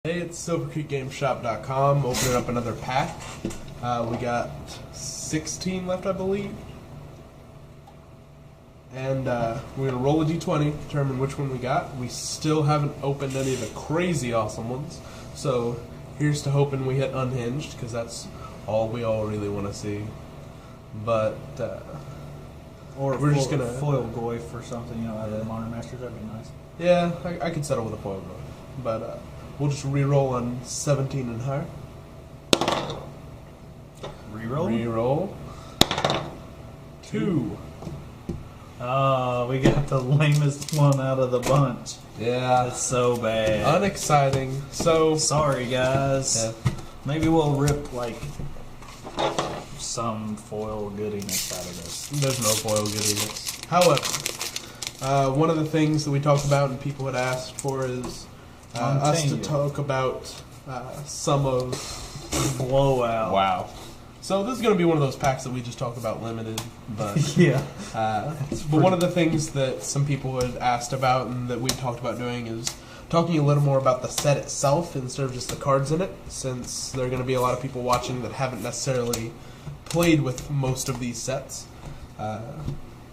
Hey, it's SilverCreekGameShop.com. Opening up another pack. We got 16 left, I believe. And we're going to roll a d20, determine which one we got. We still haven't opened any of the crazy awesome ones. So here's to hoping we hit unhinged, because that's all we all really want to see. But or we're just going to foil goif or something, out of the Modern Masters. That'd be nice. Yeah, I could settle with a foil goif. But we'll just re-roll on 17 and higher. Reroll? Re-roll. 2. Oh, we got the lamest one out of the bunch. Yeah. That's so bad. Unexciting. So sorry, guys. Yeah. Maybe we'll rip, some foil goodiness out of this. There's no foil goodiness. However, one of the things that we talked about and people had asked for is us to talk about some of Blowout. Wow. So this is going to be one of those packs that we just talk about limited, but yeah. But one of the things that some people had asked about and that we talked about doing is talking a little more about the set itself instead of just the cards in it, since there are going to be a lot of people watching that haven't necessarily played with most of these sets.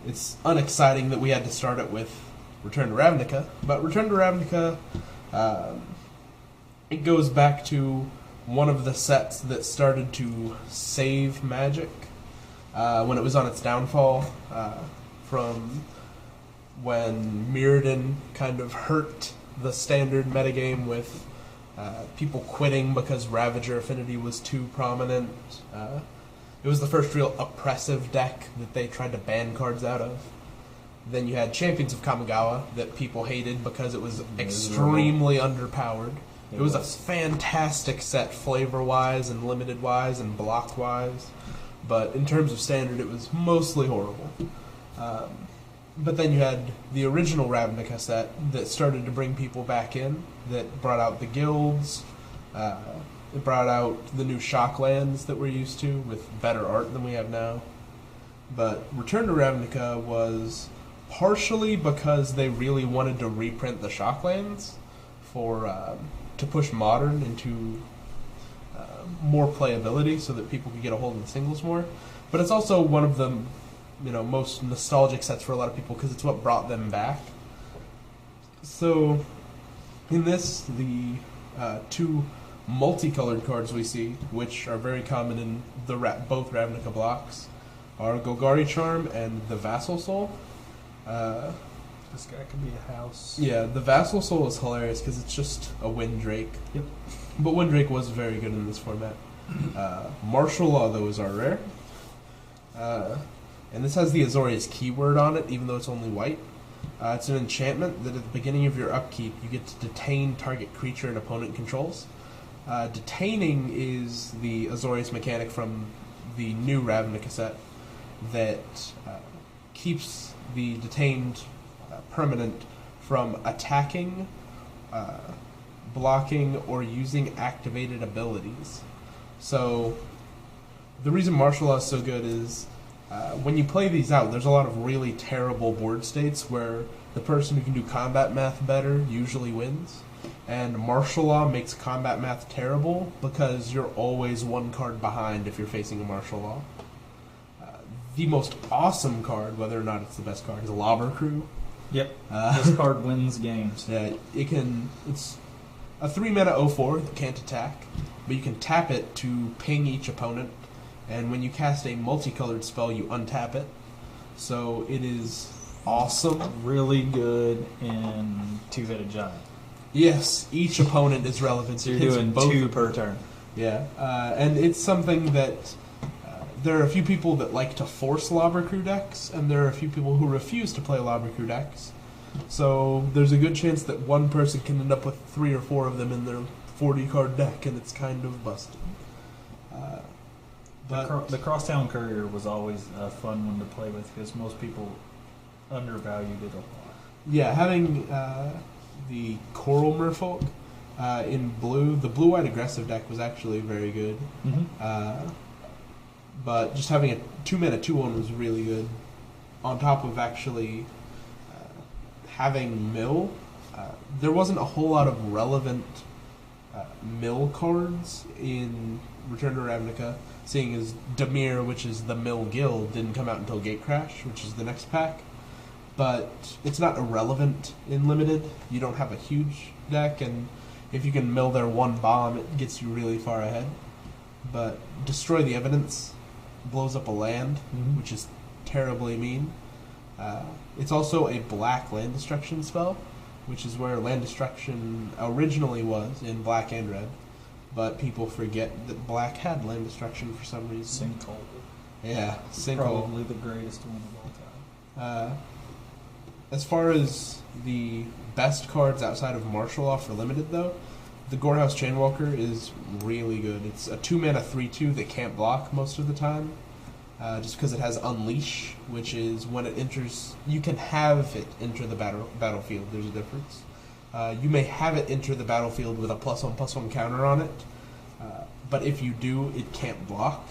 It's unexciting that we had to start it with Return to Ravnica, but Return to Ravnica, it goes back to one of the sets that started to save Magic when it was on its downfall, from when Mirrodin kind of hurt the standard metagame with people quitting because Ravager Affinity was too prominent. It was the first real oppressive deck that they tried to ban cards out of. Then you had Champions of Kamigawa that people hated because it was extremely underpowered. It was a fantastic set flavor-wise and limited-wise and block-wise, but in terms of standard it was mostly horrible. But then you had the original Ravnica set that started to bring people back in, that brought out the guilds, it brought out the new Shocklands that we're used to with better art than we have now. But Return to Ravnica was partially because they really wanted to reprint the Shocklands for to push Modern into more playability so that people could get a hold of the singles more. But it's also one of the most nostalgic sets for a lot of people because it's what brought them back. So in this, the two multicolored cards we see, which are very common in the both Ravnica blocks, are Golgari Charm and the Vassal Soul. This guy could be a house. Yeah, the Vassal Soul is hilarious because it's just a Windrake. Yep. But Windrake was very good in this format. Martial Law, though, is our rare. And this has the Azorius keyword on it, even though it's only white. It's an enchantment that at the beginning of your upkeep, you get to detain target creature an opponent controls. Detaining is the Azorius mechanic from the new Ravnica set that keeps the detained permanent from attacking, blocking, or using activated abilities. So the reason Martial Law is so good is when you play these out, there's a lot of really terrible board states where the person who can do combat math better usually wins. And Martial Law makes combat math terrible because you're always one card behind if you're facing a Martial Law. The most awesome card, whether or not it's the best card, is Lobber Crew. Yep. This card wins games. Yeah, it's a 3-mana 0/4 that can't attack, but you can tap it to ping each opponent, and when you cast a multicolored spell, you untap it. So it is awesome. Really good in Two-Headed Giant. Yes, each opponent is relevant. So you're doing both 2 per turn. Yeah, and it's something that there are a few people that like to force Lobber Crew decks, and there are a few people who refuse to play Lobber Crew decks. So there's a good chance that one person can end up with 3 or 4 of them in their 40-card deck, and it's kind of busted. But the Crosstown Courier was always a fun one to play with because most people undervalued it a lot. Yeah, having the Coral Merfolk in blue, the blue-white aggressive deck was actually very good. Mm-hmm. But just having a 2-mana 2/1 was really good. On top of actually having Mill, there wasn't a whole lot of relevant mill cards in Return to Ravnica, seeing as Dimir, which is the mill guild, didn't come out until Gatecrash, which is the next pack. But it's not irrelevant in Limited. You don't have a huge deck, and if you can mill their one bomb, it gets you really far ahead. But Destroy the Evidence blows up a land, which is terribly mean. It's also a black land destruction spell, which is where land destruction originally was in black and red. But people forget that black had land destruction for some reason. Sinkhole. Yeah, Sinkhole. Probably the greatest one of all time. As far as the best cards outside of Martial Law for Limited, though, the Gorehouse Chainwalker is really good. It's a 2-mana 3/2 that can't block most of the time, just because it has Unleash, which is when it enters, you can have it enter the battlefield. There's a difference. You may have it enter the battlefield with a +1/+1 counter on it, but if you do, it can't block.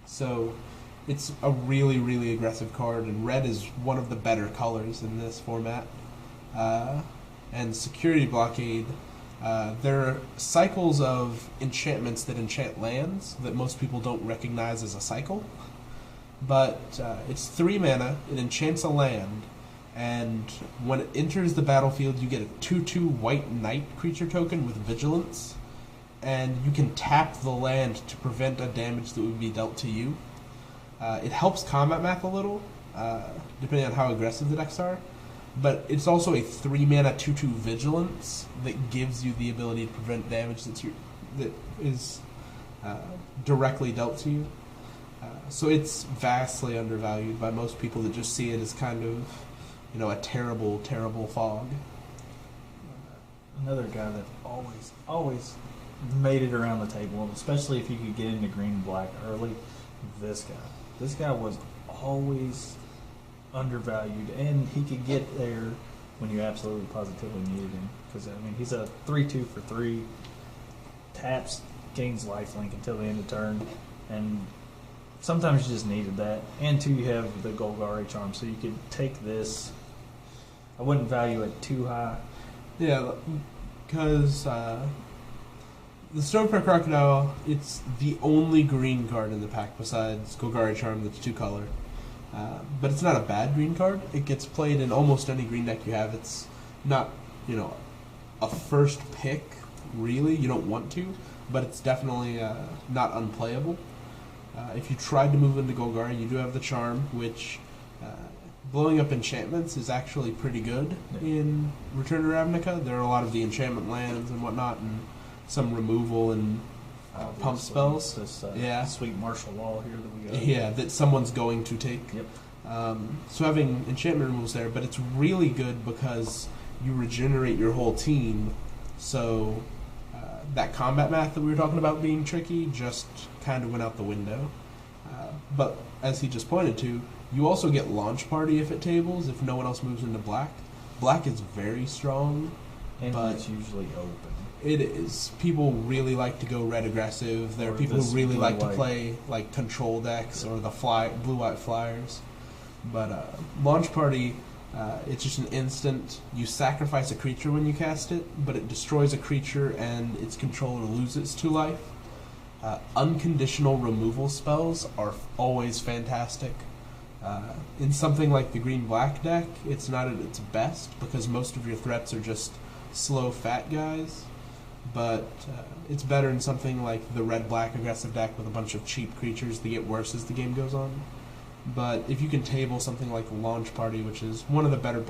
So it's a really, really aggressive card, and red is one of the better colors in this format. And Security Blockade, there are cycles of enchantments that enchant lands that most people don't recognize as a cycle. But it's 3 mana, it enchants a land, and when it enters the battlefield, you get a 2/2 white knight creature token with Vigilance, and you can tap the land to prevent a damage that would be dealt to you. It helps combat math a little, depending on how aggressive the decks are, but it's also a 3 mana 2/2 Vigilance that gives you the ability to prevent damage that is directly dealt to you. So it's vastly undervalued by most people that just see it as kind of, a terrible, terrible fog. Another guy that always made it around the table, especially if you could get into green and black early. This guy was always undervalued, and he could get there when you absolutely positively needed him. Because he's a 3/2 for 3, taps, gains lifelink until the end of turn, and sometimes you just needed that. And 2, you have the Golgari charm, so you could take this. I wouldn't value it too high. Yeah, because the Stonefair Crocodile, it's the only green card in the pack besides Golgari Charm that's 2-color. But it's not a bad green card. It gets played in almost any green deck you have. It's not, a first pick, really. You don't want to, but it's definitely not unplayable. If you tried to move into Golgari, you do have the Charm, which blowing up enchantments is actually pretty good in Return to Ravnica. There are a lot of the enchantment lands and whatnot, and some removal and pump spells. This yeah. Sweet martial law here that we got. Yeah, that someone's going to take. Yep. So having enchantment removals there, but it's really good because you regenerate your whole team. So that combat math that we were talking about being tricky just kind of went out the window. But as he just pointed to, you also get Launch Party if it tables, if no one else moves into black. Black is very strong. And but it's usually open. It is. People really like to go red aggressive. There are people who really like to play like control decks or the blue-white flyers. But Launch Party, it's just an instant. You sacrifice a creature when you cast it, but it destroys a creature and its controller loses 2 life. Unconditional removal spells are always fantastic. In something like the green-black deck, it's not at its best because most of your threats are just slow, fat guys. But it's better in something like the red-black aggressive deck with a bunch of cheap creatures that get worse as the game goes on. But if you can table something like Launch Party, which is one of the better